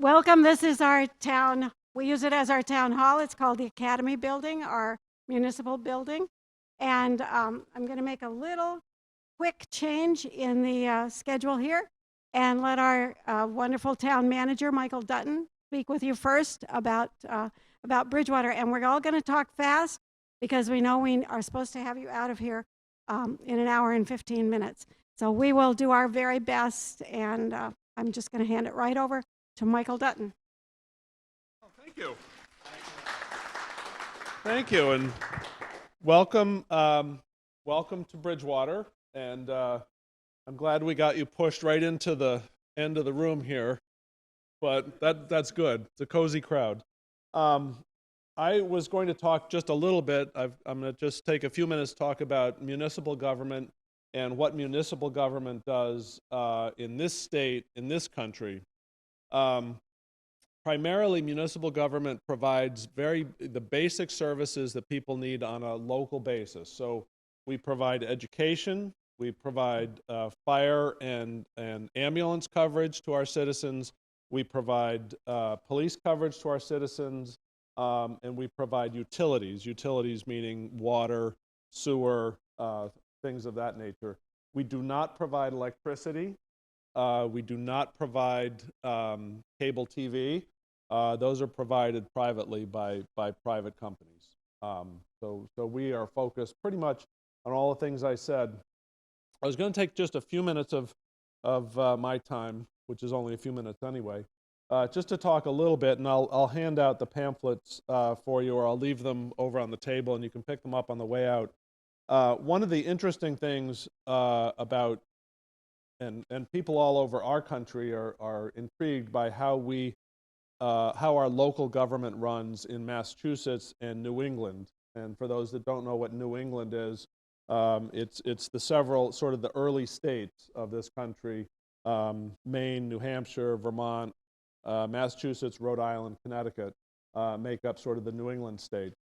Welcome. This is our town. We use it as our town hall. It's called the Academy Building, our municipal building. And I'm going to make a little quick change in the schedule here and let our wonderful town manager, Michael Dutton, speak with you first about Bridgewater. And we're all going to talk fast because we know we are supposed to have you out of here in an hour and 15 minutes. So we will do our very best, and I'm just going to hand it right over to Michael Dutton. Oh, thank you. Thank you, and welcome, welcome to Bridgewater. And I'm glad we got you pushed right into the end of the room here, but that's good. It's a cozy crowd. I was going to talk just a little bit. I'm going to just take a few minutes to talk about municipal government and what municipal government does in this state, in this country. Primarily, municipal government provides the basic services that people need on a local basis. So we provide education, we provide fire and ambulance coverage to our citizens, we provide police coverage to our citizens, and we provide utilities meaning water, sewer, things of that nature. We do not provide electricity. We do not provide cable TV. Those are provided privately by private companies. So we are focused pretty much on all the things I said. I was going to take just a few minutes of my time, which is only a few minutes anyway, just to talk a little bit, and I'll hand out the pamphlets for you, or I'll leave them over on the table, and you can pick them up on the way out. One of the interesting things about and people all over our country are intrigued by how our local government runs in Massachusetts and New England. And for those that don't know what New England is, it's the several sort of the early states of this country: Maine, New Hampshire, Vermont, Massachusetts, Rhode Island, Connecticut make up sort of the New England states.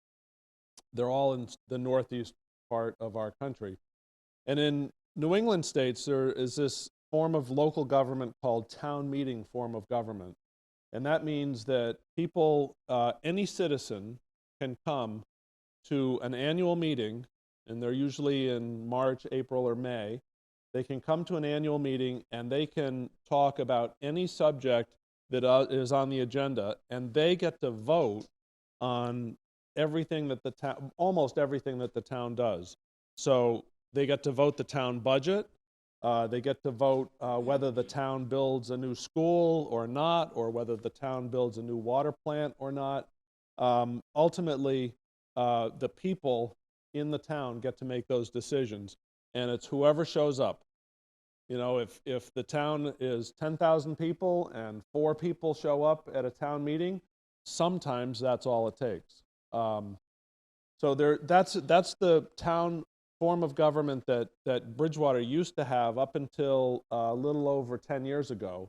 They're all in the northeast part of our country, and in New England states, there is this form of local government called town meeting form of government. And that means that people, any citizen can come to an annual meeting, and they're usually in March, April, or May. They can come to an annual meeting and they can talk about any subject that is on the agenda, and they get to vote on everything that the town, almost everything that the town does. So they get to vote the town budget. They get to vote whether the town builds a new school or not, or whether the town builds a new water plant or not. Ultimately, the people in the town get to make those decisions, and it's whoever shows up. You know, if the town is 10,000 people and 4 people show up at a town meeting, sometimes that's all it takes. So that's the town form of government that Bridgewater used to have up until a little over 10 years ago.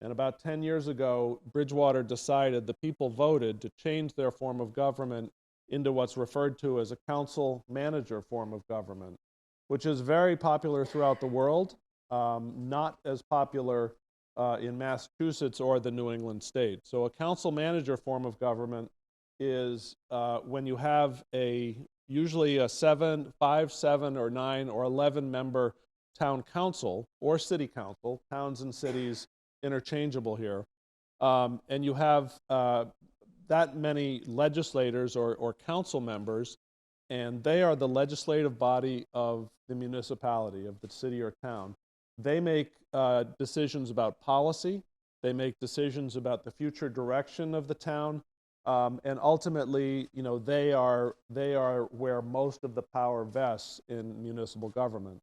And about 10 years ago, Bridgewater decided, the people voted to change their form of government into what's referred to as a council manager form of government, which is very popular throughout the world, not as popular in Massachusetts or the New England states. So a council manager form of government is when you have usually a 5, 7, or 9, or 11 member town council or city council. Towns and cities interchangeable here. And you have that many legislators or council members, and they are the legislative body of the municipality, of the city or town. They make decisions about policy. They make decisions about the future direction of the town. And ultimately, you know, they are where most of the power vests in municipal government.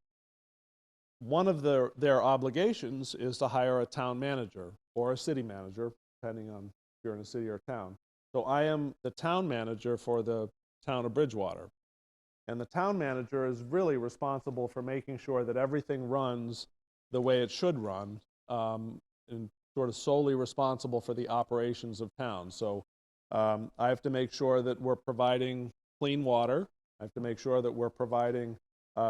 One of their obligations is to hire a town manager or a city manager, depending on if you're in a city or town. So I am the town manager for the town of Bridgewater. And the town manager is really responsible for making sure that everything runs the way it should run, and sort of solely responsible for the operations of town. So I have to make sure that we're providing clean water. I have to make sure that we're providing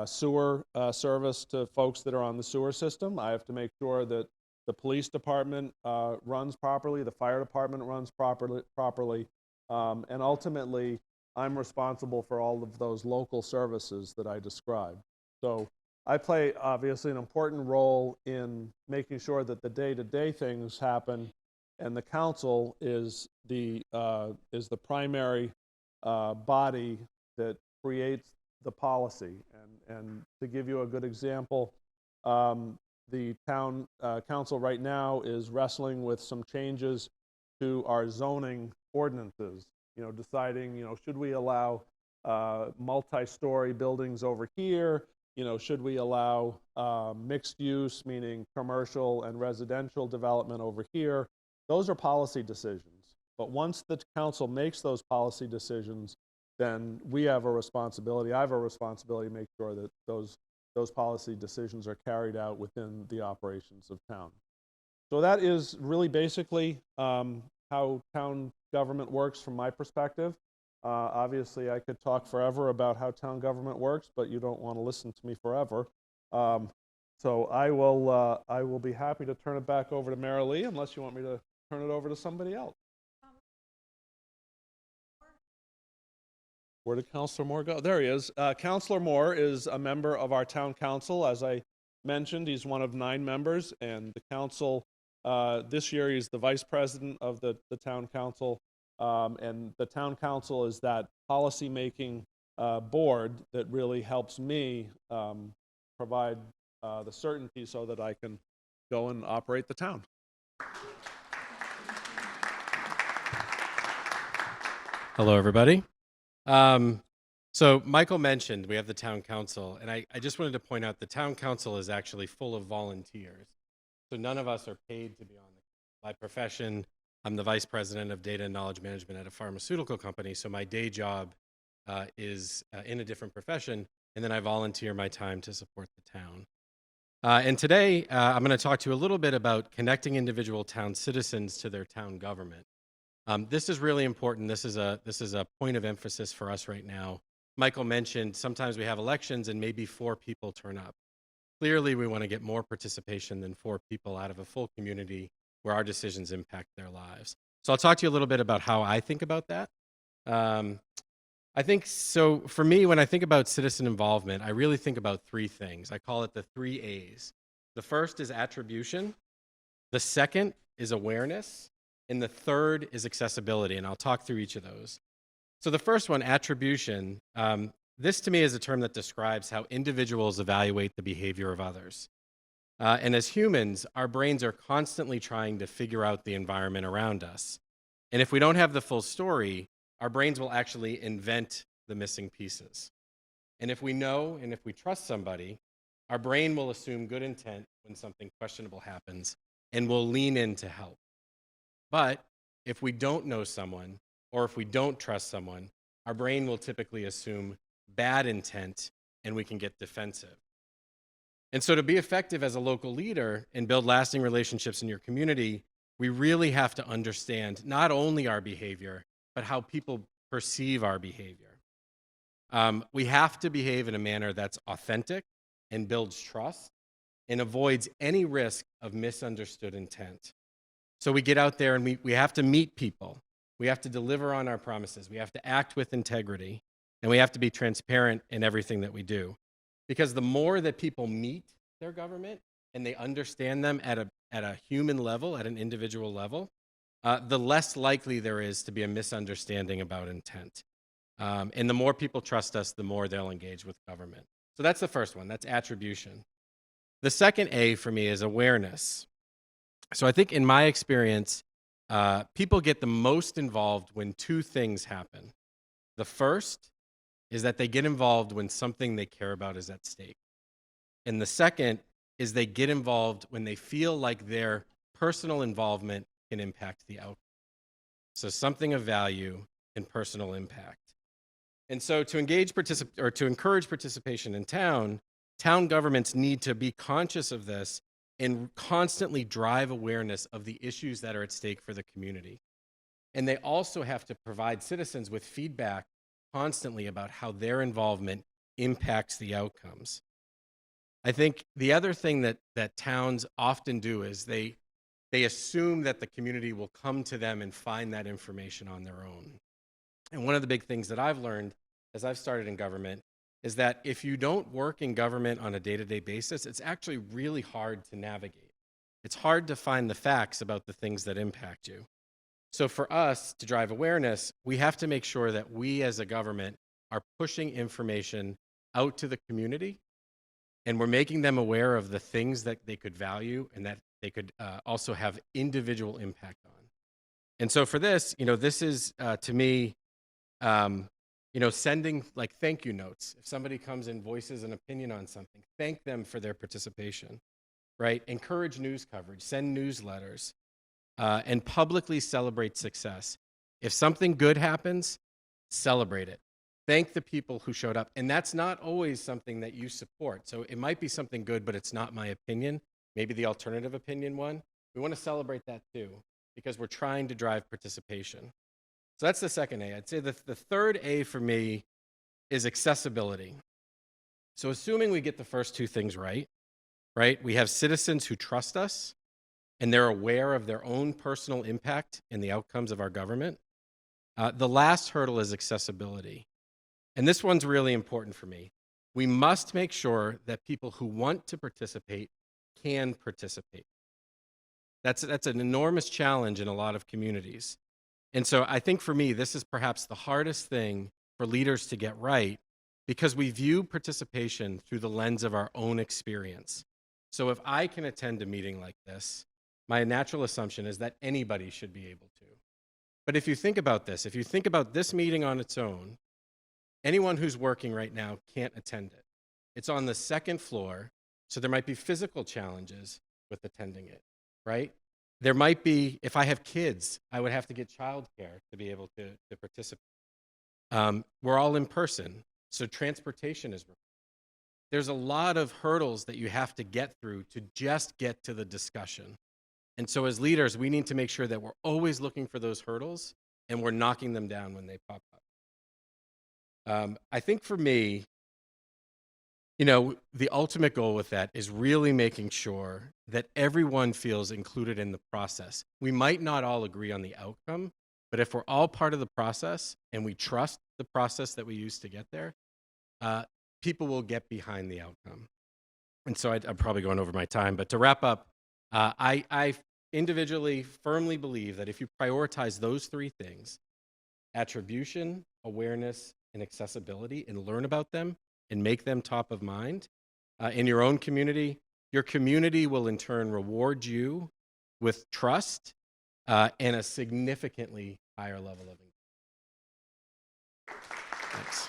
sewer service to folks that are on the sewer system. I have to make sure that the police department runs properly, the fire department runs properly, and ultimately, I'm responsible for all of those local services that I described. So I play obviously an important role in making sure that the day-to-day things happen, and the council is the primary body that creates the policy. And to give you a good example, the town council right now is wrestling with some changes to our zoning ordinances. You know, deciding, you know, should we allow multi-story buildings over here? You know, should we allow mixed use, meaning commercial and residential development over here? Those are policy decisions. But once the council makes those policy decisions, then we have a responsibility, I have a responsibility to make sure that those policy decisions are carried out within the operations of town. So that is really basically how town government works from my perspective. Obviously, I could talk forever about how town government works, but you don't want to listen to me forever. So I will be happy to turn it back over to Mary Lee, unless you want me to turn it over to somebody else. Where did Councilor Moore go? There he is. Councilor Moore is a member of our town council. As I mentioned, he's one of 9 members, and the council, this year he's the vice president of the town council. And the town council is that policy-making board that really helps me provide the certainty so that I can go and operate the town. Hello, everybody. So Michael mentioned we have the town council, and I just wanted to point out the town council is actually full of volunteers. So none of us are paid to be on it. My profession, I'm the vice president of data and knowledge management at a pharmaceutical company. So my day job is in a different profession, and then I volunteer my time to support the town. And today, I'm going to talk to you a little bit about connecting individual town citizens to their town government. This is really important. This is a point of emphasis for us right now. Michael mentioned sometimes we have elections and maybe 4 people turn up. Clearly, we want to get more participation than 4 people out of a full community where our decisions impact their lives. So I'll talk to you a little bit about how I think about that. I think, so for me, when I think about citizen involvement, I really think about 3 things. I call it the 3 A's. The first is attribution. The second is awareness. And the third is accessibility, and I'll talk through each of those. So the first one, attribution, this to me is a term that describes how individuals evaluate the behavior of others. And as humans, our brains are constantly trying to figure out the environment around us. And if we don't have the full story, our brains will actually invent the missing pieces. And if we know and if we trust somebody, our brain will assume good intent when something questionable happens and will lean in to help. But if we don't know someone, or if we don't trust someone, our brain will typically assume bad intent and we can get defensive. And so to be effective as a local leader and build lasting relationships in your community, we really have to understand not only our behavior, but how people perceive our behavior. We have to behave in a manner that's authentic and builds trust and avoids any risk of misunderstood intent. So we get out there and we have to meet people. We have to deliver on our promises. We have to act with integrity. And we have to be transparent in everything that we do. Because the more that people meet their government and they understand them at a human level, at an individual level, the less likely there is to be a misunderstanding about intent. And the more people trust us, the more they'll engage with government. So that's the first one. That's attribution. The second A for me is awareness. So I think in my experience, people get the most involved when 2 things happen. The first is that they get involved when something they care about is at stake. And the second is they get involved when they feel like their personal involvement can impact the outcome. So something of value and personal impact. And so to encourage participation in town governments need to be conscious of this and constantly drive awareness of the issues that are at stake for the community. And they also have to provide citizens with feedback constantly about how their involvement impacts the outcomes. I think the other thing that towns often do is they assume that the community will come to them and find that information on their own. And one of the big things that I've learned as I've started in government is that if you don't work in government on a day-to-day basis, it's actually really hard to navigate. It's hard to find the facts about the things that impact you. So for us to drive awareness, we have to make sure that we as a government are pushing information out to the community, and we're making them aware of the things that they could value and that they could also have individual impact on. And so for this, this is to me, sending like thank you notes. If somebody comes and voices an opinion on something, thank them for their participation, right? Encourage news coverage, send newsletters, and publicly celebrate success. If something good happens, celebrate it. Thank the people who showed up. And that's not always something that you support. So it might be something good, but it's not my opinion. Maybe the alternative opinion one. We want to celebrate that too, because we're trying to drive participation. So that's the second A. I'd say the third A for me is accessibility. So assuming we get the first two things right? We have citizens who trust us and they're aware of their own personal impact in the outcomes of our government. The last hurdle is accessibility. And this one's really important for me. We must make sure that people who want to participate can participate. That's an enormous challenge in a lot of communities. And so I think for me, this is perhaps the hardest thing for leaders to get right, because we view participation through the lens of our own experience. So if I can attend a meeting like this, my natural assumption is that anybody should be able to. But if you think about this, if you think about this meeting on its own, anyone who's working right now can't attend it. It's on the second floor, so there might be physical challenges with attending it, right? There might be, if I have kids, I would have to get childcare to be able to participate. We're all in person, so transportation is required. There's a lot of hurdles that you have to get through to just get to the discussion. And so as leaders, we need to make sure that we're always looking for those hurdles and we're knocking them down when they pop up. I think for me, the ultimate goal with that is really making sure that everyone feels included in the process. We might not all agree on the outcome, but if we're all part of the process and we trust the process that we use to get there, people will get behind the outcome. And so I'm probably going over my time, but to wrap up, I individually firmly believe that if you prioritize those three things, attribution, awareness, and accessibility, and learn about them and make them top of mind in your own community, your community will in turn reward you with trust and a significantly higher level of engagement. Thanks.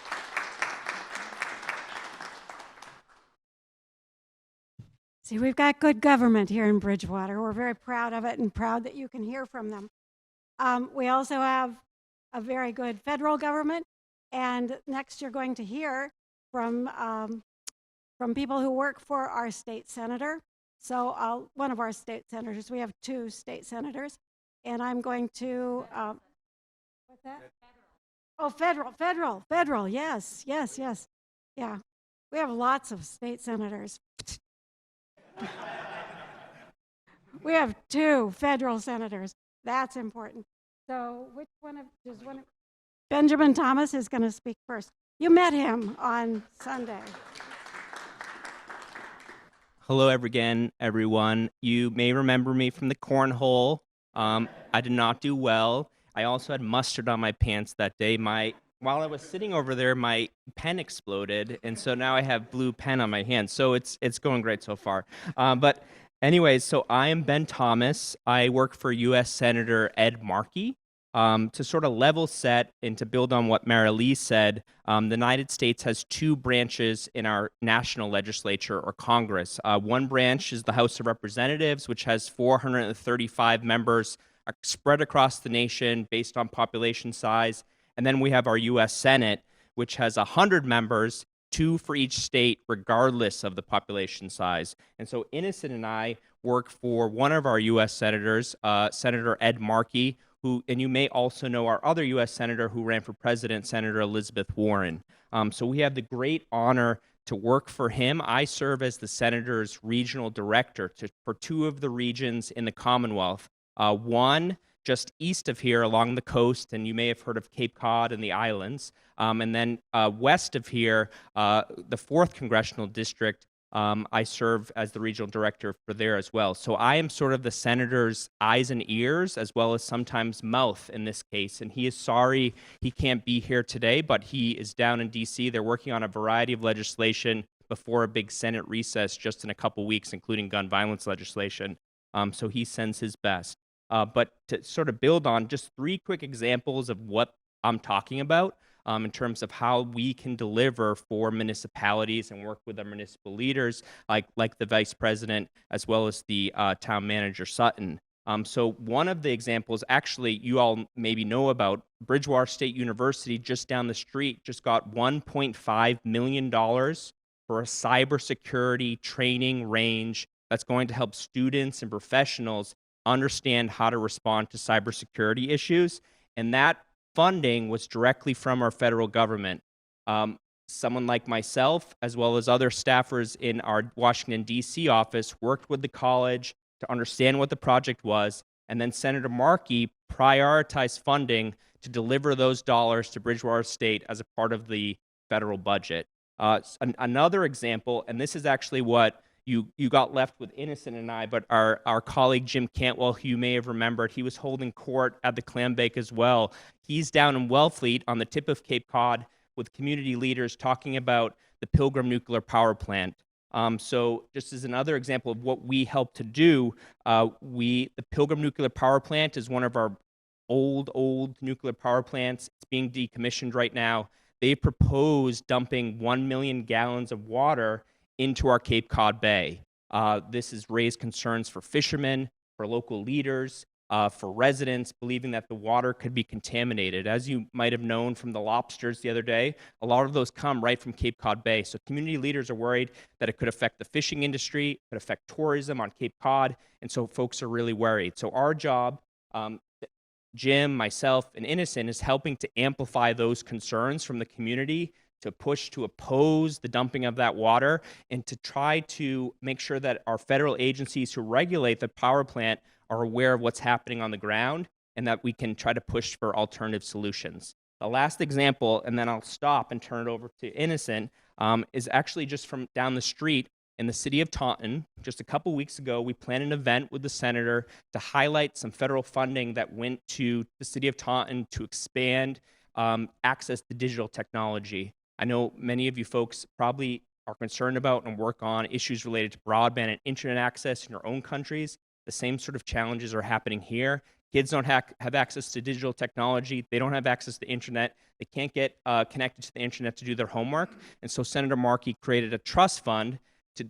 See, we've got good government here in Bridgewater. We're very proud of it and proud that you can hear from them. We also have a very good federal government, and next you're going to hear from people who work for our state senator. So one of our state senators, we have two state senators, and I'm going to, what's that? Oh, federal, yes. Yeah, we have lots of state senators. We have two federal senators. That's important. So which one of, Benjamin Thomas is going to speak first. You met him on Sunday. Hello again, everyone. You may remember me from the cornhole. I did not do well. I also had mustard on my pants that day. While I was sitting over there, my pen exploded, and so now I have blue pen on my hand. So it's going great so far. But anyways, so I am Ben Thomas. I work for U.S. Senator Ed Markey. To sort of level set and to build on what Marilee said, the United States has two branches in our national legislature or Congress. One branch is the House of Representatives, which has 435 members spread across the nation based on population size. And then we have our U.S. Senate, which has 100 members, 2 for each state, regardless of the population size. And so Innocent and I work for one of our U.S. senators, Senator Ed Markey, and you may also know our other U.S. senator who ran for president, Senator Elizabeth Warren. So we have the great honor to work for him, I serve as the senator's regional director for 2 of the regions in the Commonwealth. One just east of here along the coast, and you may have heard of Cape Cod and the islands. And then west of here, the 4th Congressional District, I serve as the regional director for there as well. So I am sort of the senator's eyes and ears, as well as sometimes mouth in this case. And he is sorry he can't be here today, but he is down in D.C. They're working on a variety of legislation before a big Senate recess just in a couple weeks, including gun violence legislation. So he sends his best. But to sort of build on just 3 quick examples of what I'm talking about in terms of how we can deliver for municipalities and work with our municipal leaders, like the vice president, as well as the town manager, Sutton. So one of the examples, actually, you all maybe know about, Bridgewater State University just down the street just got $1.5 million for a cybersecurity training range that's going to help students and professionals understand how to respond to cybersecurity issues. And that funding was directly from our federal government. Someone like myself, as well as other staffers in our Washington, D.C. office, worked with the college to understand what the project was, and then Senator Markey prioritized funding to deliver those dollars to Bridgewater State as a part of the federal budget. Another example, and this is actually what you got left with Innocent and I, but our colleague Jim Cantwell, who you may have remembered, he was holding court at the clam bake as well. He's down in Wellfleet on the tip of Cape Cod with community leaders talking about the Pilgrim Nuclear Power Plant. So just as another example of what we help to do, the Pilgrim Nuclear Power Plant is one of our old nuclear power plants. It's being decommissioned right now. They proposed dumping 1 million gallons of water into our Cape Cod Bay. This has raised concerns for fishermen, for local leaders, for residents, believing that the water could be contaminated. As you might have known from the lobsters the other day, a lot of those come right from Cape Cod Bay. So community leaders are worried that it could affect the fishing industry, it could affect tourism on Cape Cod, and so folks are really worried. So our job, Jim, myself, and Innocent, is helping to amplify those concerns from the community, to push to oppose the dumping of that water, and to try to make sure that our federal agencies who regulate the power plant are aware of what's happening on the ground, and that we can try to push for alternative solutions. The last example, and then I'll stop and turn it over to Innocent, is actually just from down the street in the city of Taunton. Just a couple weeks ago, we planned an event with the senator to highlight some federal funding that went to the city of Taunton to expand access to digital technology. I know many of you folks probably are concerned about and work on issues related to broadband and internet access in your own countries. The same sort of challenges are happening here. Kids don't have access to digital technology. They don't have access to internet. They can't get connected to the internet to do their homework. And so Senator Markey created a trust fund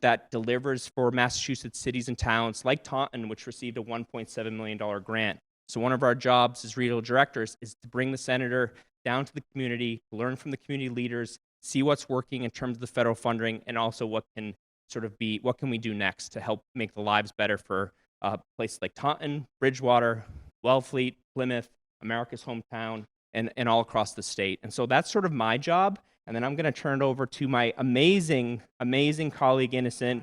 that delivers for Massachusetts cities and towns like Taunton, which received a $1.7 million grant. So one of our jobs as regional directors is to bring the senator down to the community, learn from the community leaders, see what's working in terms of the federal funding, and also what can we do next to help make the lives better for places like Taunton, Bridgewater, Wellfleet, Plymouth, America's hometown, and all across the state. And so that's sort of my job. And then I'm going to turn it over to my amazing colleague, Innocent.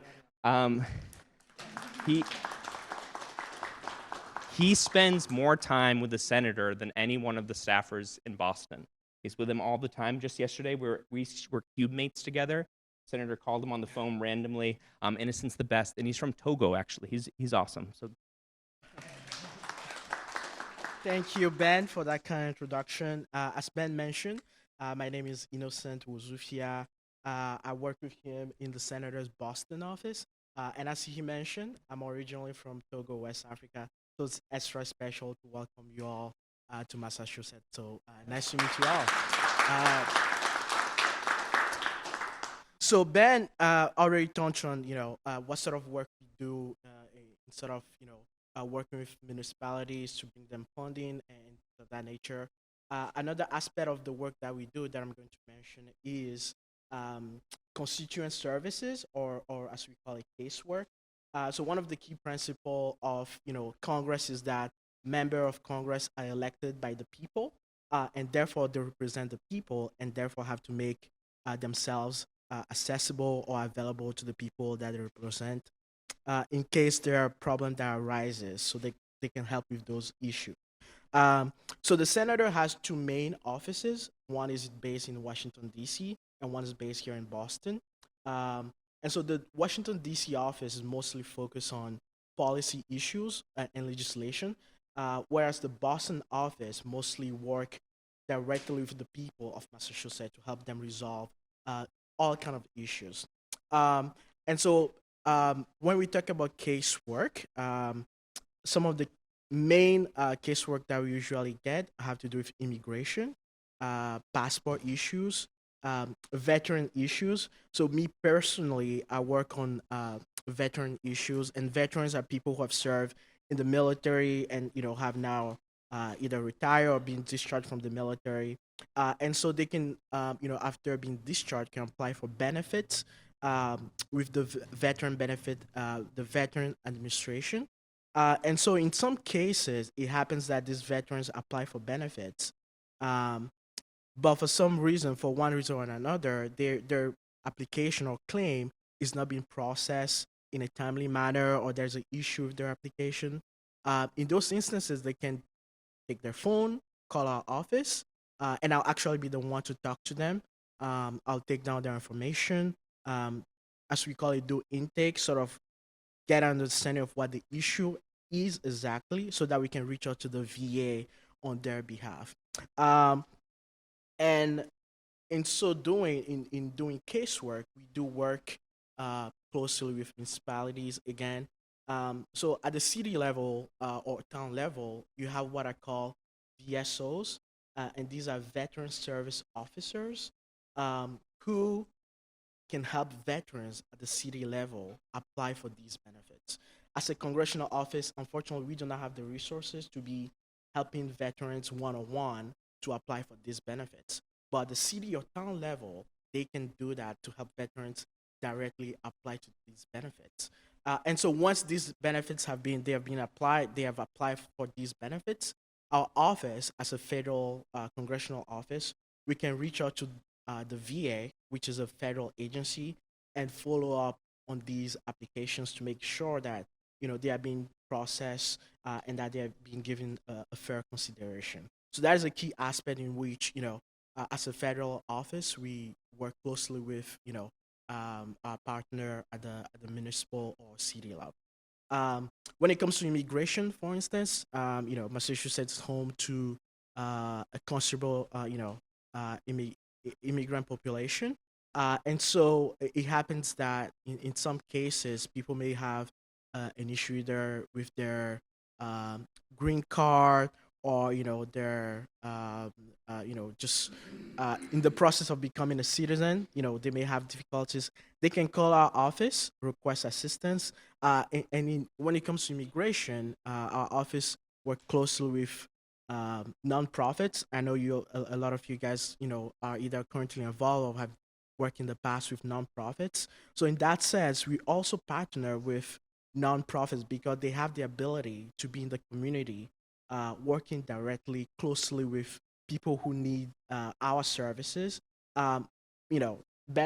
He spends more time with the senator than any one of the staffers in Boston. He's with him all the time. Just yesterday, we were cube mates together. Senator called him on the phone randomly. Innocent's the best, and he's from Togo, actually. He's awesome. So, thank you, Ben, for that kind introduction. As Ben mentioned, my name is Innocent Wuzufia. I work with him in the senator's Boston office. And as he mentioned, I'm originally from Togo, West Africa. So it's extra special to welcome you all to Massachusetts. So nice to meet you all. So Ben already touched on, what sort of work we do in sort of, working with municipalities to bring them funding and of that nature. Another aspect of the work that we do that I'm going to mention is constituent services, or as we call it, casework. So one of the key principles of Congress is that members of Congress are elected by the people, and therefore they represent the people, and therefore have to make themselves accessible or available to the people that they represent in case there are problems that arises, so they can help with those issues. So the senator has two main offices. One is based in Washington, D.C., and one is based here in Boston. And so the Washington, D.C. office is mostly focused on policy issues and legislation, whereas the Boston office mostly work directly with the people of Massachusetts to help them resolve all kind of issues. And so when we talk about casework, some of the main casework that we usually get have to do with immigration, passport issues, veteran issues. So me personally, I work on veteran issues, and veterans are people who have served in the military and have now either retired or been discharged from the military, and so they can after being discharged can apply for benefits with the veteran benefit, the veteran administration. And so in some cases, it happens that these veterans apply for benefits, but for some reason, for one reason or another, their application or claim is not being processed in a timely manner, or there's an issue with their application. In those instances, they can take their phone, call our office, and I'll actually be the one to talk to them. I'll take down their information, as we call it, do intake, sort of get an understanding of what the issue is exactly, so that we can reach out to the VA on their behalf. And in so doing, in doing casework, we do work closely with municipalities again. So at the city level or town level, you have what I call VSOs, and these are veteran service officers who can help veterans at the city level apply for these benefits. As a congressional office, unfortunately, we do not have the resources to be helping veterans one-on-one to apply for these benefits. But at the city or town level, they can do that to help veterans directly apply to these benefits. And so once these benefits have been applied, they have applied for these benefits, our office, as a federal congressional office, we can reach out to the VA, which is a federal agency, and follow up on these applications to make sure that they are being processed and that they are being given a fair consideration. So that is a key aspect in which as a federal office, we work closely with our partner at the municipal or city level. When it comes to immigration, for instance, Massachusetts is home to a considerable immigrant population, and so it happens that in some cases people may have an issue either with their green card, or they're just in the process of becoming a citizen. They may have difficulties. They can call our office, request assistance, when it comes to immigration, our office work closely with nonprofits. I know a lot of you guys are either currently involved or have worked in the past with nonprofits. So in that sense, we also partner with nonprofits because they have the ability to be in the community, working directly, closely with people who need our services. Ben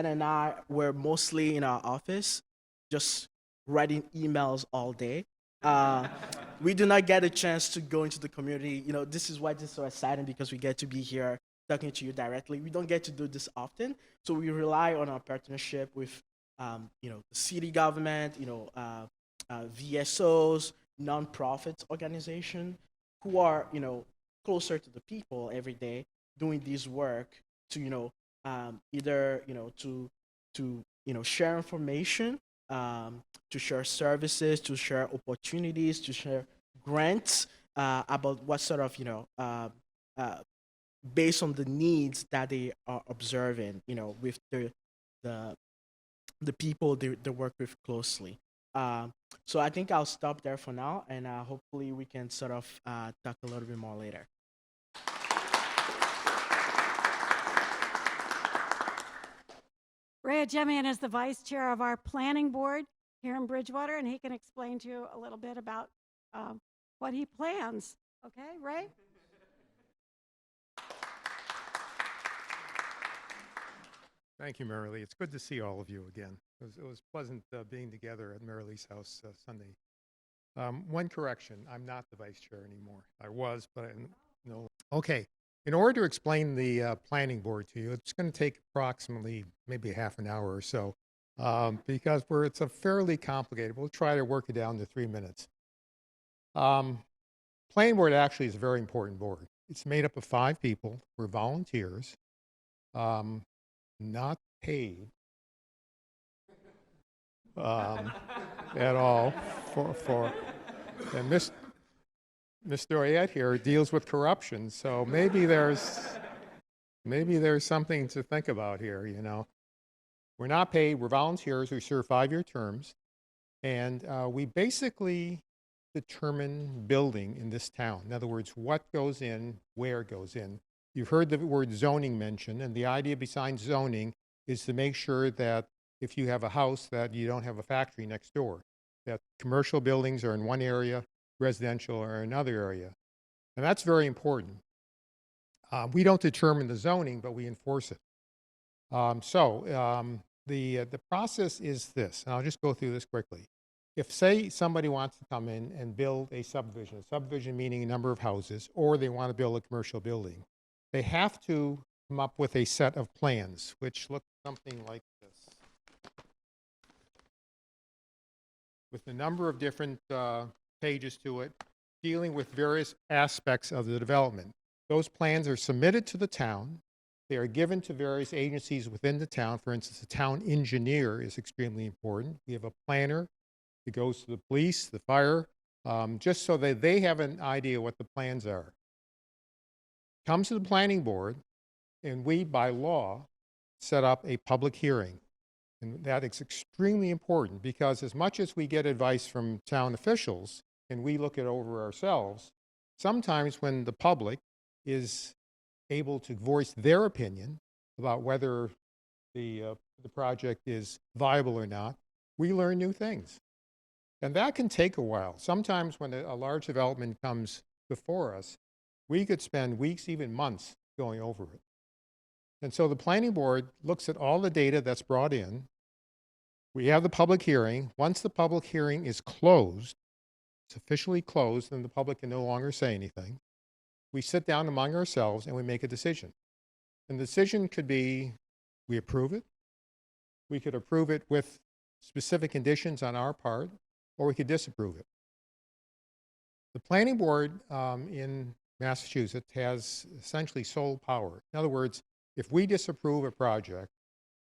and I were mostly in our office, just writing emails all day. We do not get a chance to go into the community. This is why this is so exciting, because we get to be here talking to you directly. We don't get to do this often, so we rely on our partnership with, the city government, VSOs, nonprofits organization, who are closer to the people every day, doing this work to either to share information, to share services, to share opportunities, to share grants about what sort of based on the needs that they are observing with the people they work with closely. So I think I'll stop there for now, and hopefully we can sort of talk a little bit more later. Ray Jemian is the vice chair of our planning board here in Bridgewater, and he can explain to you a little bit about what he plans. Okay, Ray? Thank you, Mary Lee. It's good to see all of you again. It was pleasant being together at Mary Lee's house Sunday. One correction, I'm not the vice chair anymore. I was, but no. Okay, in order to explain the planning board to you, it's going to take approximately maybe half an hour or so because it's a fairly complicated. We'll try to work it down to 3 minutes. Planning board actually is a very important board. It's made up of 5 people. We're volunteers. Not paid at all and Mr. Oyet here deals with corruption, so maybe there's something to think about here, you know. We're not paid, we're volunteers, we serve 5-year terms, and we basically determine building in this town. In other words, what goes in, where it goes in. You've heard the word zoning mentioned, and the idea behind zoning is to make sure that if you have a house that you don't have a factory next door, that commercial buildings are in one area, residential are in another area. And that's very important. We don't determine the zoning, but we enforce it. The process is this, and I'll just go through this quickly. If, say, somebody wants to come in and build a subdivision meaning a number of houses, or they want to build a commercial building, they have to come up with a set of plans, which look something like this, with a number of different pages to it, dealing with various aspects of the development. Those plans are submitted to the town. They are given to various agencies within the town. For instance, the town engineer is extremely important. We have a planner that goes to the police, the fire, just so that they have an idea what the plans are. Comes to the planning board, and we, by law, set up a public hearing. And that is extremely important because as much as we get advice from town officials and we look it over ourselves, sometimes when the public is able to voice their opinion about whether the project is viable or not, we learn new things. And that can take a while. Sometimes when a large development comes before us, we could spend weeks, even months, going over it. And so the planning board looks at all the data that's brought in. We have the public hearing. Once the public hearing is closed, it's officially closed, then the public can no longer say anything. We sit down among ourselves and we make a decision. And the decision could be, we approve it. We could approve it with specific conditions on our part, or we could disapprove it. The planning board in Massachusetts has essentially sole power. In other words, if we disapprove a project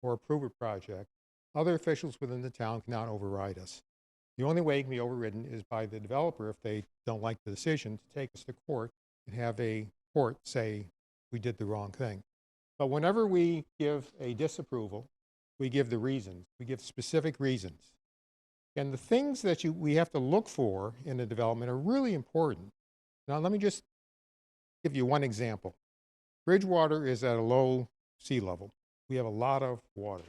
or approve a project, other officials within the town cannot override us. The only way it can be overridden is by the developer if they don't like the decision to take us to court and have a court say we did the wrong thing. But whenever we give a disapproval, we give the reasons. We give specific reasons. And the things that we have to look for in a development are really important. Now, let me just give you one example. Bridgewater is at a low sea level. We have a lot of water.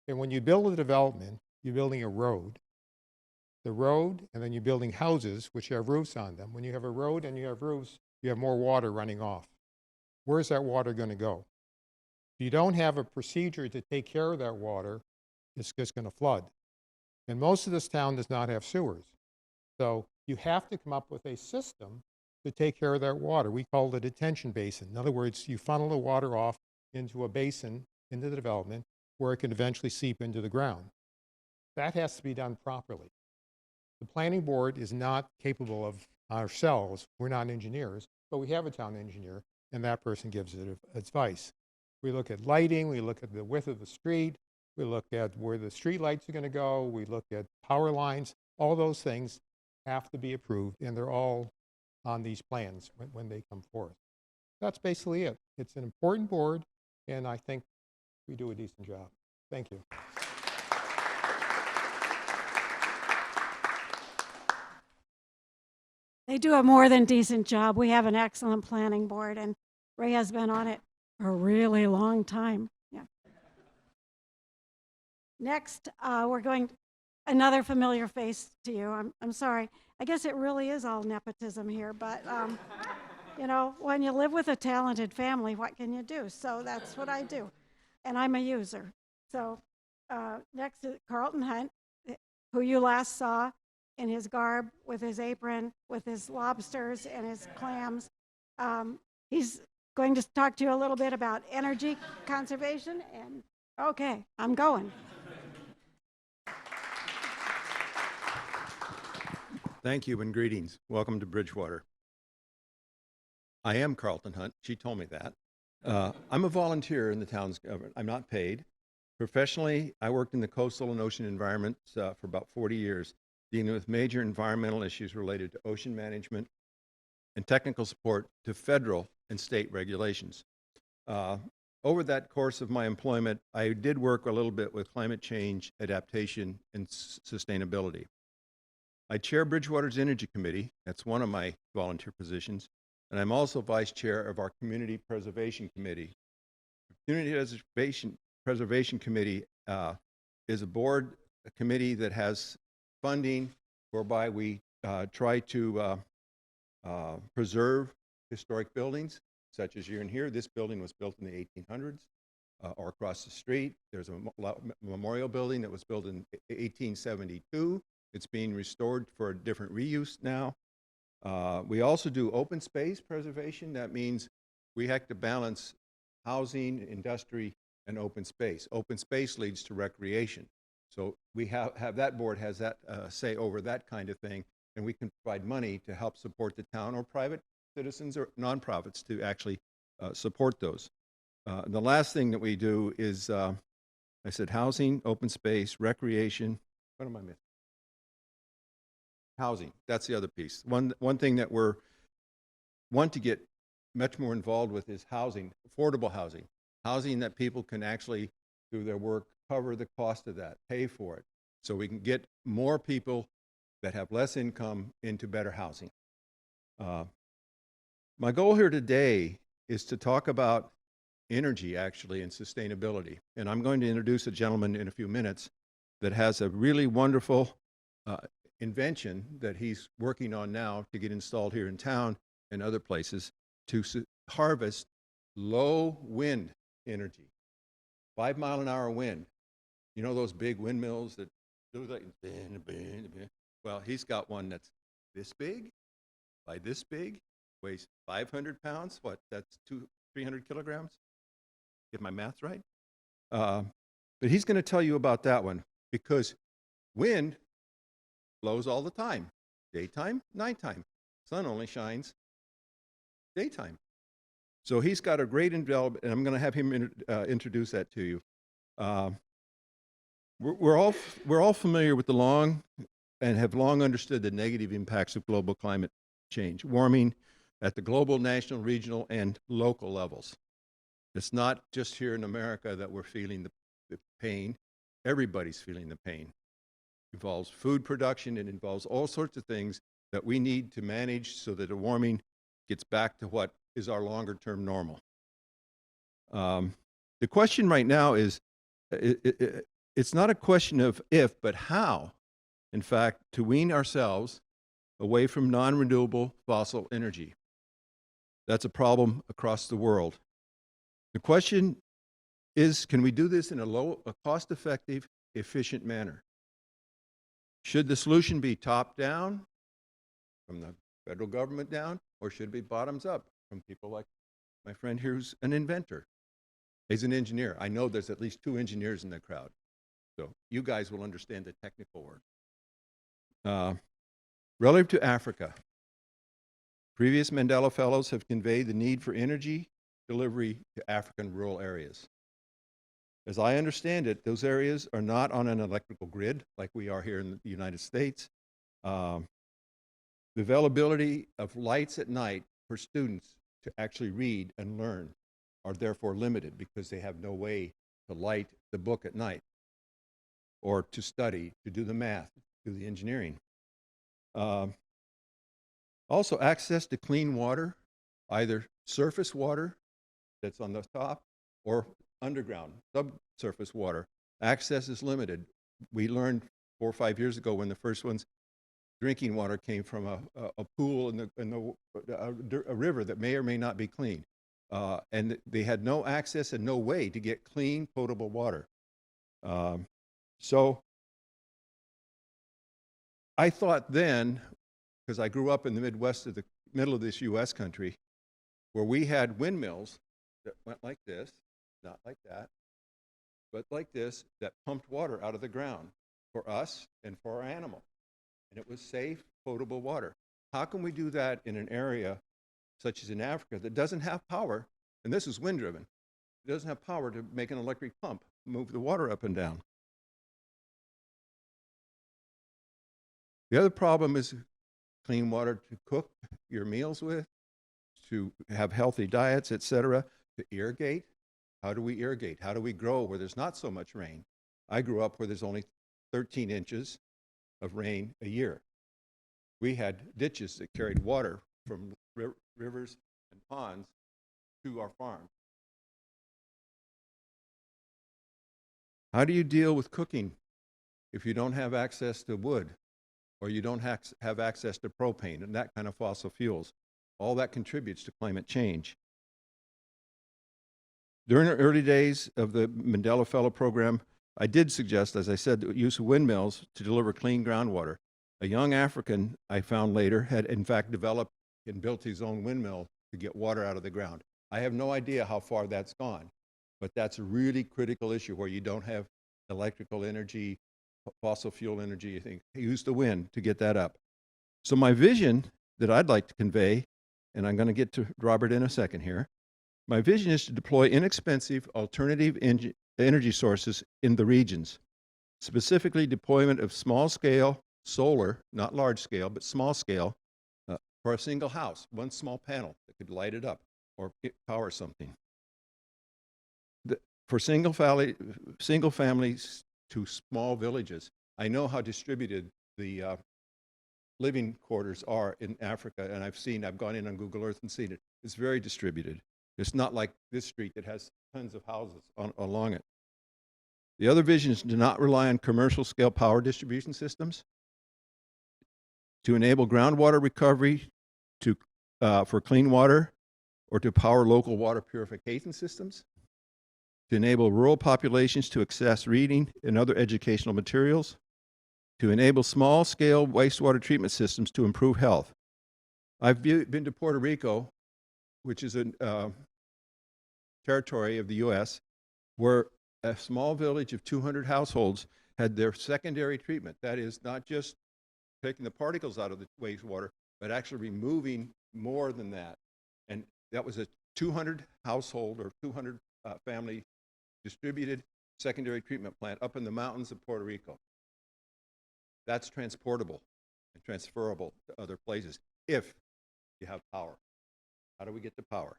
And when you build a development, you're building a road. The road, and then you're building houses which have roofs on them. When you have a road and you have roofs, you have more water running off. Where's that water going to go? If you don't have a procedure to take care of that water, it's just going to flood. And most of this town does not have sewers. So you have to come up with a system to take care of that water. We call it a detention basin. In other words, you funnel the water off into a basin into the development where it can eventually seep into the ground. That has to be done properly. The planning board is not capable of ourselves. We're not engineers, but we have a town engineer, and that person gives it advice. We look at lighting, we look at the width of the street, we look at where the street lights are going to go, we look at power lines. All those things have to be approved, and they're all on these plans when they come forth. That's basically it. It's an important board, and I think we do a decent job. Thank you. They do a more than decent job. We have an excellent planning board, and Ray has been on it for a really long time. Yeah. Next, we're going, another familiar face to you. I'm sorry. I guess it really is all nepotism here, but you know, when you live with a talented family, what can you do? So that's what I do, and I'm a user. So next is Carlton Hunt, who you last saw in his garb, with his apron, with his lobsters and his clams. He's going to talk to you a little bit about energy conservation. And okay, I'm going. Thank you and greetings. Welcome to Bridgewater. I am Carlton Hunt. She told me that. I'm a volunteer in the town's government. I'm not paid. Professionally, I worked in the coastal and ocean environments for about 40 years, dealing with major environmental issues related to ocean management and technical support to federal and state regulations. Over that course of my employment, I did work a little bit with climate change, adaptation, and sustainability. I chair Bridgewater's Energy Committee. That's one of my volunteer positions. And I'm also vice chair of our Community Preservation Committee. The Community Preservation Committee is a committee that has funding whereby we try to preserve historic buildings, such as you're in here. This building was built in the 1800s, or across the street. There's a memorial building that was built in 1872. It's being restored for a different reuse now. We also do open space preservation. That means we have to balance housing, industry, and open space. Open space leads to recreation. So we have that board has that say over that kind of thing, and we can provide money to help support the town or private citizens or nonprofits to actually support those. The last thing that we do is, I said housing, open space, recreation. What am I missing? Housing, that's the other piece. One thing that we're want to get much more involved with is housing, affordable housing. Housing that people can actually, through their work, cover the cost of that, pay for it. So we can get more people that have less income into better housing. My goal here today is to talk about energy, actually, and sustainability. And I'm going to introduce a gentleman in a few minutes that has a really wonderful invention that he's working on now to get installed here in town and other places to harvest low wind energy, 5 mile an hour wind. You know those big windmills that do like, well, he's got one that's this big by this big, weighs 500 pounds. What, that's 300 kilograms, if my math's right. But he's going to tell you about that one, because wind blows all the time, daytime, nighttime. Sun only shines daytime. So he's got a great development, and I'm going to have him introduce that to you. We're all familiar with the long and have long understood the negative impacts of global climate change, warming at the global, national, regional, and local levels. It's not just here in America that we're feeling the pain. Everybody's feeling the pain. It involves food production. It involves all sorts of things that we need to manage so that the warming gets back to what is our longer-term normal. The question right now is, it's not a question of if, but how, in fact, to wean ourselves away from non-renewable fossil energy. That's a problem across the world. The question is, can we do this in a cost-effective, efficient manner? Should the solution be top-down, from the federal government down, or should it be bottoms-up, from people like my friend here who's an inventor? He's an engineer. I know there's at least 2 engineers in the crowd, so you guys will understand the technical word. Relative to Africa, previous Mandela Fellows have conveyed the need for energy delivery to African rural areas. As I understand it, those areas are not on an electrical grid like we are here in the United States. The availability of lights at night for students to actually read and learn are therefore limited because they have no way to light the book at night or to study, to do the math, do the engineering. Also, access to clean water, either surface water that's on the top or underground, subsurface water. Access is limited. We learned 4 or 5 years ago when the first ones drinking water came from a pool in a river that may or may not be clean. And they had no access and no way to get clean, potable water. So I thought then, because I grew up in the Midwest of the middle of this U.S. country, where we had windmills that went like this, not like that, but like this, that pumped water out of the ground for us and for our animals. And it was safe, potable water. How can we do that in an area such as in Africa that doesn't have power, and this is wind-driven, it doesn't have power to make an electric pump, move the water up and down? The other problem is clean water to cook your meals with, to have healthy diets, etc., to irrigate. How do we irrigate? How do we grow where there's not so much rain? I grew up where there's only 13 inches of rain a year. We had ditches that carried water from rivers and ponds to our farm. How do you deal with cooking if you don't have access to wood, or you don't have access to propane and that kind of fossil fuels? All that contributes to climate change. During the early days of the Mandela Fellow Program, I did suggest, as I said, the use of windmills to deliver clean groundwater. A young African I found later had in fact developed and built his own windmill to get water out of the ground. I have no idea how far that's gone, but that's a really critical issue where you don't have electrical energy, fossil fuel energy. You think, use the wind to get that up. So my vision that I'd like to convey, and I'm going to get to Robert in a second here, my vision is to deploy inexpensive alternative energy sources in the regions, specifically deployment of small-scale solar, not large-scale, but small-scale, for a single house, one small panel that could light it up or power something. For single families to small villages, I know how distributed the living quarters are in Africa, and I've gone in on Google Earth and seen it. It's very distributed. It's not like this street that has tons of houses along it. The other vision is to not rely on commercial scale power distribution systems, to enable groundwater recovery for clean water, or to power local water purification systems, to enable rural populations to access reading and other educational materials, to enable small-scale wastewater treatment systems to improve health. I've been to Puerto Rico, which is a territory of the U.S., where a small village of 200 households had their secondary treatment. That is not just taking the particles out of the wastewater, but actually removing more than that. And that was a 200 household or 200 family distributed secondary treatment plant up in the mountains of Puerto Rico. That's transportable and transferable to other places if you have power. How do we get the power?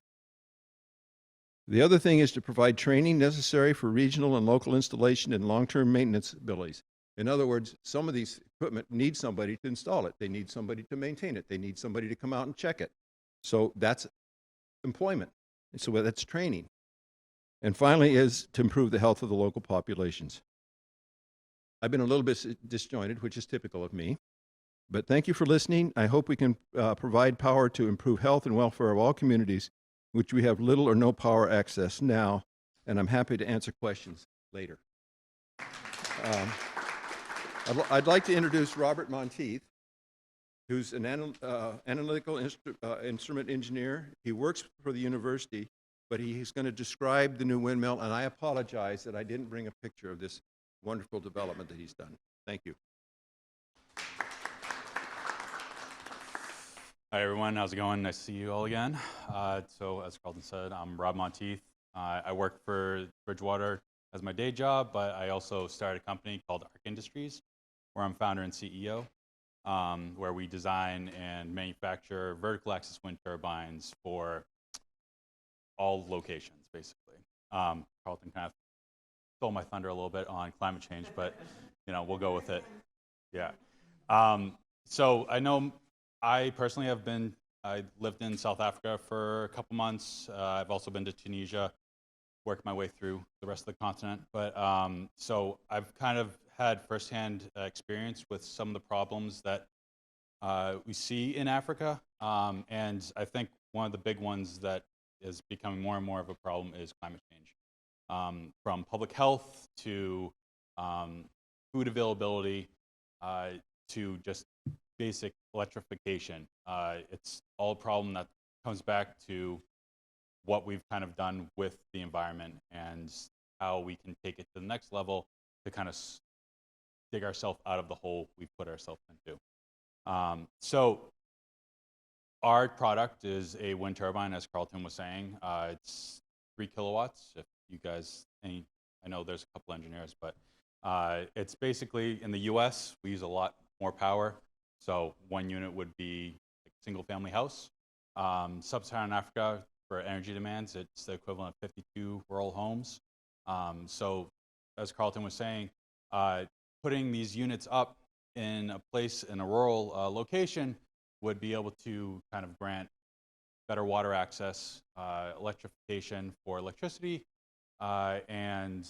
The other thing is to provide training necessary for regional and local installation and long-term maintenance abilities. In other words, some of these equipment need somebody to install it. They need somebody to maintain it. They need somebody to come out and check it. So that's employment. So that's training. And finally is to improve the health of the local populations. I've been a little bit disjointed, which is typical of me. But thank you for listening. I hope we can provide power to improve health and welfare of all communities, which we have little or no power access now. And I'm happy to answer questions later. I'd like to introduce Robert Monteith, who's an analytical instrument engineer. He works for the university, but he's going to describe the new windmill, and I apologize that I didn't bring a picture of this wonderful development that he's done. Thank you. Hi everyone, how's it going? Nice to see you all again. So as Carlton said, I'm Rob Monteith. I work for Bridgewater as my day job, but I also started a company called Arc Industries, where I'm founder and CEO, where we design and manufacture vertical axis wind turbines for all locations, basically. Carlton kind of stole my thunder a little bit on climate change, but we'll go with it. Yeah. So I know I personally I lived in South Africa for a couple months. I've also been to Tunisia, worked my way through the rest of the continent. But so I've kind of had firsthand experience with some of the problems that we see in Africa. And I think one of the big ones that is becoming more and more of a problem is climate change. From public health to food availability, to just basic electrification. It's all a problem that comes back to what we've kind of done with the environment and how we can take it to the next level to kind of dig ourselves out of the hole we put ourselves into. So our product is a wind turbine, as Carlton was saying. It's 3 kilowatts. If you guys, I know there's a couple engineers, but it's basically, in the US, we use a lot more power. So 1 unit would be a single family house. Sub-Saharan Africa, for energy demands, it's the equivalent of 52 rural homes. So as Carlton was saying, putting these units up in a place, in a rural location, would be able to kind of grant better water access, electrification for electricity, and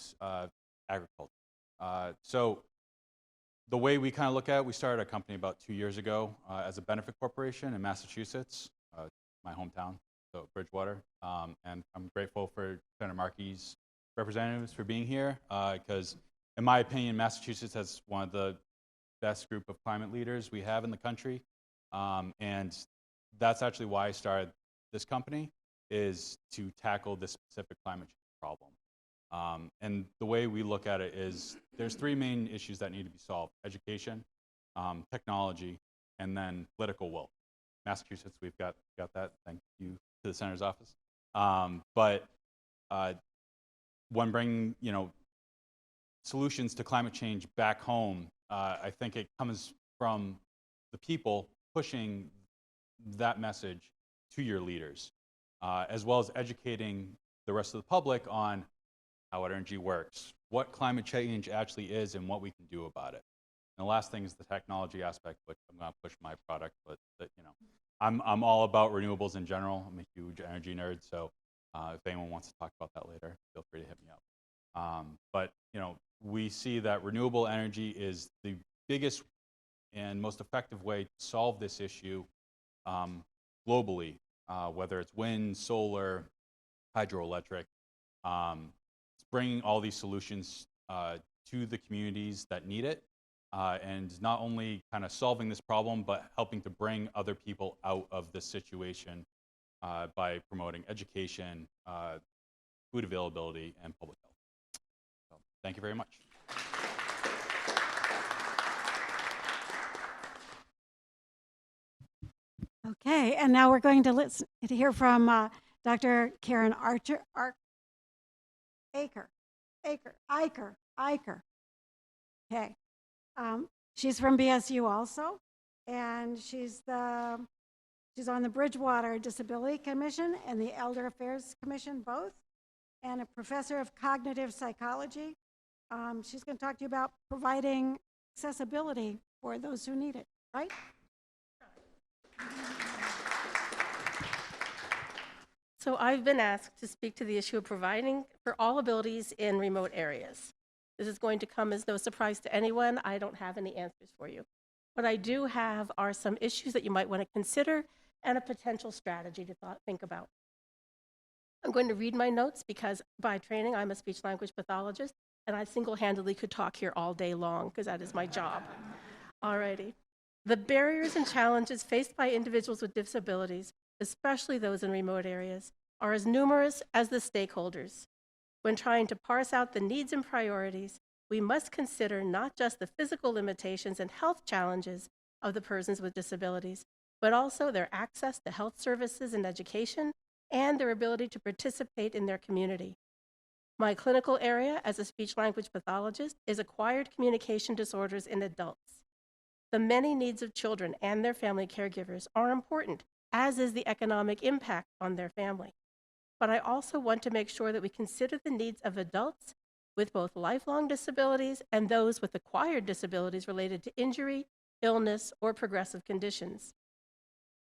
agriculture. So the way we kind of look at it, we started a company about 2 years ago as a benefit corporation in Massachusetts, my hometown, so Bridgewater. And I'm grateful for Senator Markey's representatives for being here, because in my opinion, Massachusetts has one of the best group of climate leaders we have in the country. And that's actually why I started this company, is to tackle this specific climate change problem. And the way we look at it is there's 3 main issues that need to be solved: education, technology, and then political will. Massachusetts, we've got that. Thank you to the senator's office. But when bringing solutions to climate change back home, I think it comes from the people pushing that message to your leaders, as well as educating the rest of the public on how energy works, what climate change actually is, and what we can do about it. And the last thing is the technology aspect, which I'm going to push my product, but I'm all about renewables in general. I'm a huge energy nerd, so if anyone wants to talk about that later, feel free to hit me up. But we see that renewable energy is the biggest and most effective way to solve this issue globally, whether it's wind, solar, hydroelectric. It's bringing all these solutions to the communities that need it, and not only kind of solving this problem, but helping to bring other people out of this situation by promoting education, food availability, and public health. So, thank you very much. Okay, and now we're going to hear from Dr. Karen Eicher. Okay, she's from BSU also, and she's on the Bridgewater Disability Commission and the Elder Affairs Commission, both, and a professor of cognitive psychology. She's going to talk to you about providing accessibility for those who need it, right? So I've been asked to speak to the issue of providing for all abilities in remote areas. This is going to come as no surprise to anyone. I don't have any answers for you. What I do have are some issues that you might want to consider and a potential strategy to think about. I'm going to read my notes because by training, I'm a speech-language pathologist, and I single-handedly could talk here all day long because that is my job. Alrighty. The barriers and challenges faced by individuals with disabilities, especially those in remote areas, are as numerous as the stakeholders. When trying to parse out the needs and priorities, we must consider not just the physical limitations and health challenges of the persons with disabilities, but also their access to health services and education, and their ability to participate in their community. My clinical area as a speech-language pathologist is acquired communication disorders in adults. The many needs of children and their family caregivers are important, as is the economic impact on their family. But I also want to make sure that we consider the needs of adults with both lifelong disabilities and those with acquired disabilities related to injury, illness, or progressive conditions.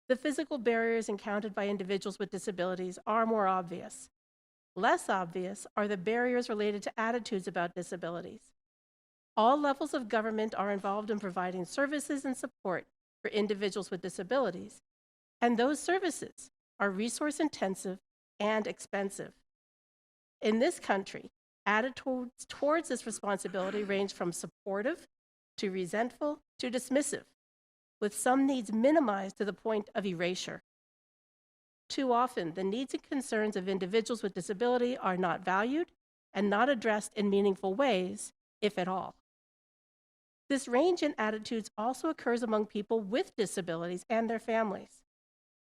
The physical barriers encountered by individuals with disabilities are more obvious. Less obvious are the barriers related to attitudes about disabilities. All levels of government are involved in providing services and support for individuals with disabilities, and those services are resource-intensive and expensive. In this country, Attitudes towards this responsibility range from supportive to resentful to dismissive, with some needs minimized to the point of erasure. Too often, the needs and concerns of individuals with disability are not valued and not addressed in meaningful ways, if at all. This range in attitudes also occurs among people with disabilities and their families.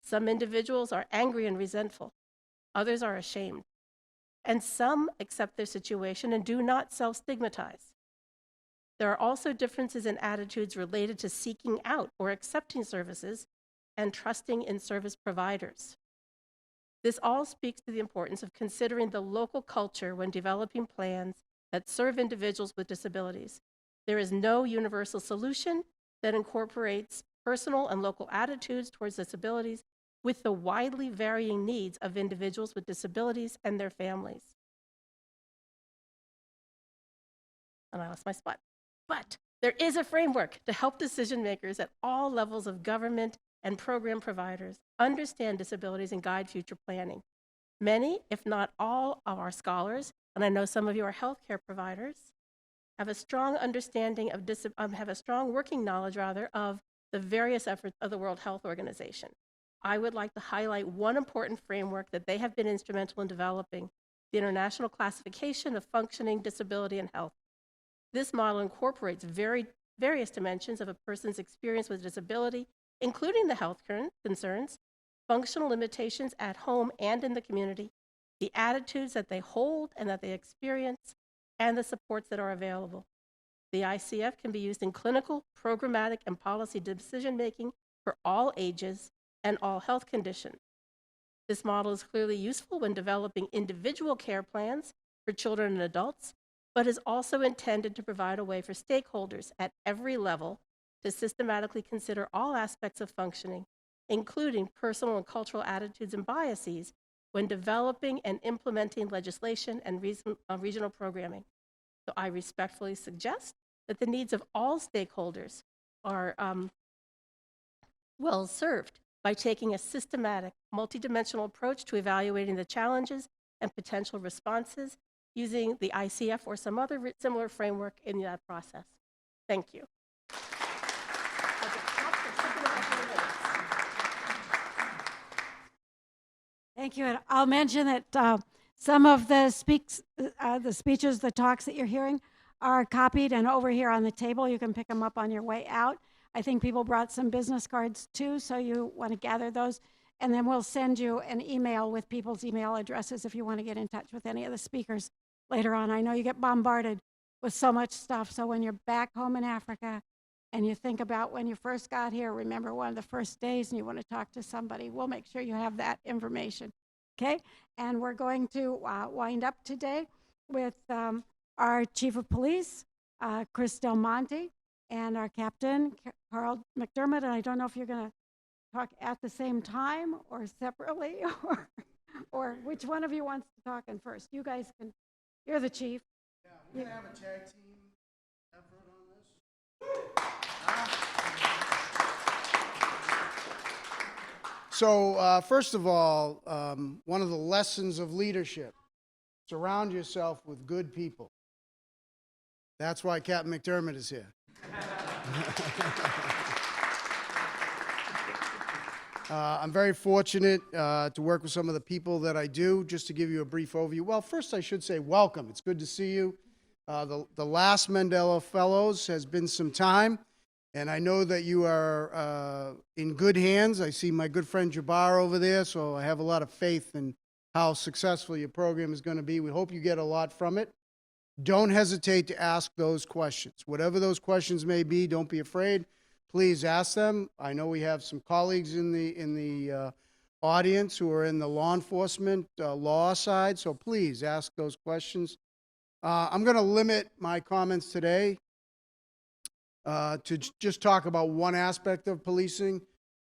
Some individuals are angry and resentful. Others are ashamed. And some accept their situation and do not self-stigmatize. There are also differences in attitudes related to seeking out or accepting services and trusting in service providers. This all speaks to the importance of considering the local culture when developing plans that serve individuals with disabilities. There is no universal solution that incorporates personal and local attitudes towards disabilities with the widely varying needs of individuals with disabilities and their families. And I lost my spot. But there is a framework to help decision makers at all levels of government and program providers understand disabilities and guide future planning. Many, if not all, of our scholars, and I know some of you are healthcare providers, have a strong understanding of have a strong working knowledge rather of the various efforts of the World Health Organization. I would like to highlight one important framework that they have been instrumental in developing, the International Classification of Functioning, Disability, and Health. This model incorporates various dimensions of a person's experience with disability, including the health concerns, functional limitations at home and in the community, the attitudes that they hold and that they experience, and the supports that are available. The ICF can be used in clinical, programmatic, and policy decision-making for all ages and all health conditions. This model is clearly useful when developing individual care plans for children and adults, but is also intended to provide a way for stakeholders at every level to systematically consider all aspects of functioning, including personal and cultural attitudes and biases, when developing and implementing legislation and regional programming. So I respectfully suggest that the needs of all stakeholders are well served by taking a systematic, multidimensional approach to evaluating the challenges and potential responses using the ICF or some other similar framework in that process. Thank you. Thank you. And I'll mention that some of the speeches, the talks that you're hearing are copied and over here on the table. You can pick them up on your way out. I think people brought some business cards too, so you want to gather those. And then we'll send you an email with people's email addresses if you want to get in touch with any of the speakers later on. I know you get bombarded with so much stuff, so when you're back home in Africa and you think about when you first got here, remember one of the first days and you want to talk to somebody, we'll make sure you have that information, okay? And we're going to wind up today with our Chief of Police, Chris Delmonte, and our Captain, Carl McDermott. And I don't know if you're going to talk at the same time or separately, or which one of you wants to talk in first. You guys can, you're the chief. Yeah, we're going to have a tag team effort on this. So first of all, one of the lessons of leadership, surround yourself with good people. That's why Captain McDermott is here. I'm very fortunate to work with some of the people that I do. Just to give you a brief overview. Well, first I should say welcome. It's good to see you. The last Mandela Fellows has been some time, and I know that you are in good hands. I see my good friend Jabbar over there, so I have a lot of faith in how successful your program is going to be. We hope you get a lot from it. Don't hesitate to ask those questions. Whatever those questions may be, don't be afraid. Please ask them. I know we have some colleagues in the audience who are in the law enforcement law side, so please ask those questions. I'm going to limit my comments today to just talk about one aspect of policing.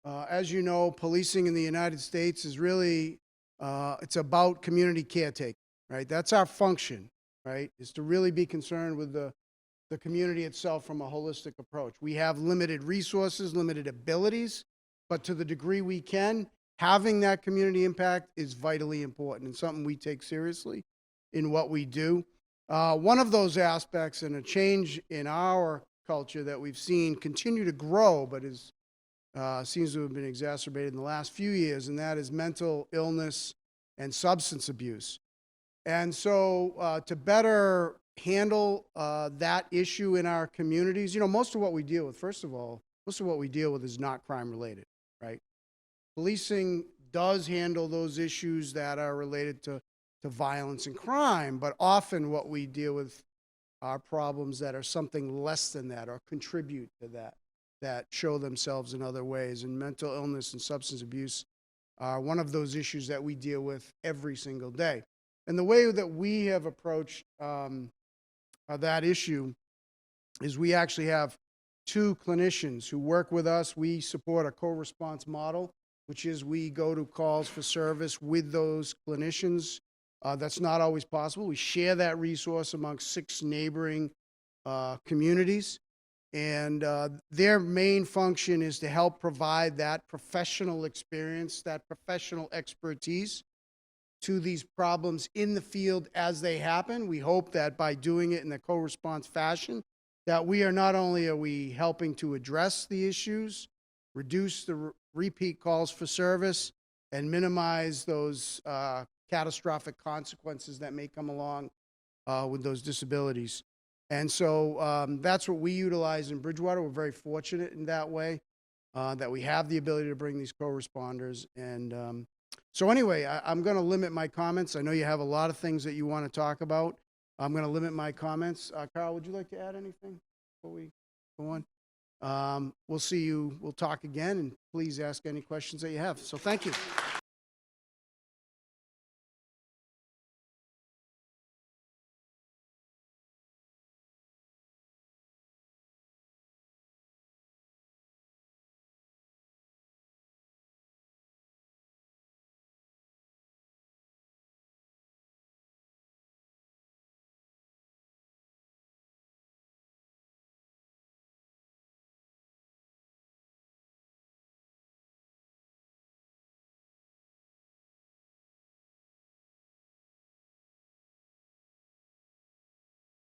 As you know, policing in the United States is really, it's about community caretaking, right? That's our function, right, is to really be concerned with the community itself from a holistic approach. We have limited resources, limited abilities, but to the degree we can, having that community impact is vitally important and something we take seriously in what we do. One of those aspects and a change in our culture that we've seen continue to grow, but is seems to have been exacerbated in the last few years, and that is mental illness and substance abuse. And so to better handle that issue in our communities, you know, most of what we deal with, first of all, most of what we deal with is not crime related, right? Policing does handle those issues that are related to violence and crime, but often what we deal with are problems that are something less than that or contribute to that, that show themselves in other ways. And mental illness and substance abuse are one of those issues that we deal with every single day. And the way that we have approached that issue is we actually have 2 clinicians who work with us. We support a co-response model, which is we go to calls for service with those clinicians. That's not always possible. We share that resource amongst 6 neighboring communities. And their main function is to help provide that professional experience, that professional expertise to these problems in the field as they happen. We hope that by doing it in a co-response fashion, that we are not only are we helping to address the issues, reduce the repeat calls for service, and minimize those catastrophic consequences that may come along with those disabilities. And so that's what we utilize in Bridgewater. We're very fortunate in that way, that we have the ability to bring these co-responders. And so anyway, I'm going to limit my comments. I know you have a lot of things that you want to talk about. I'm going to limit my comments. Carl, would you like to add anything before we go on? We'll see you. We'll talk again, and please ask any questions that you have. So thank you.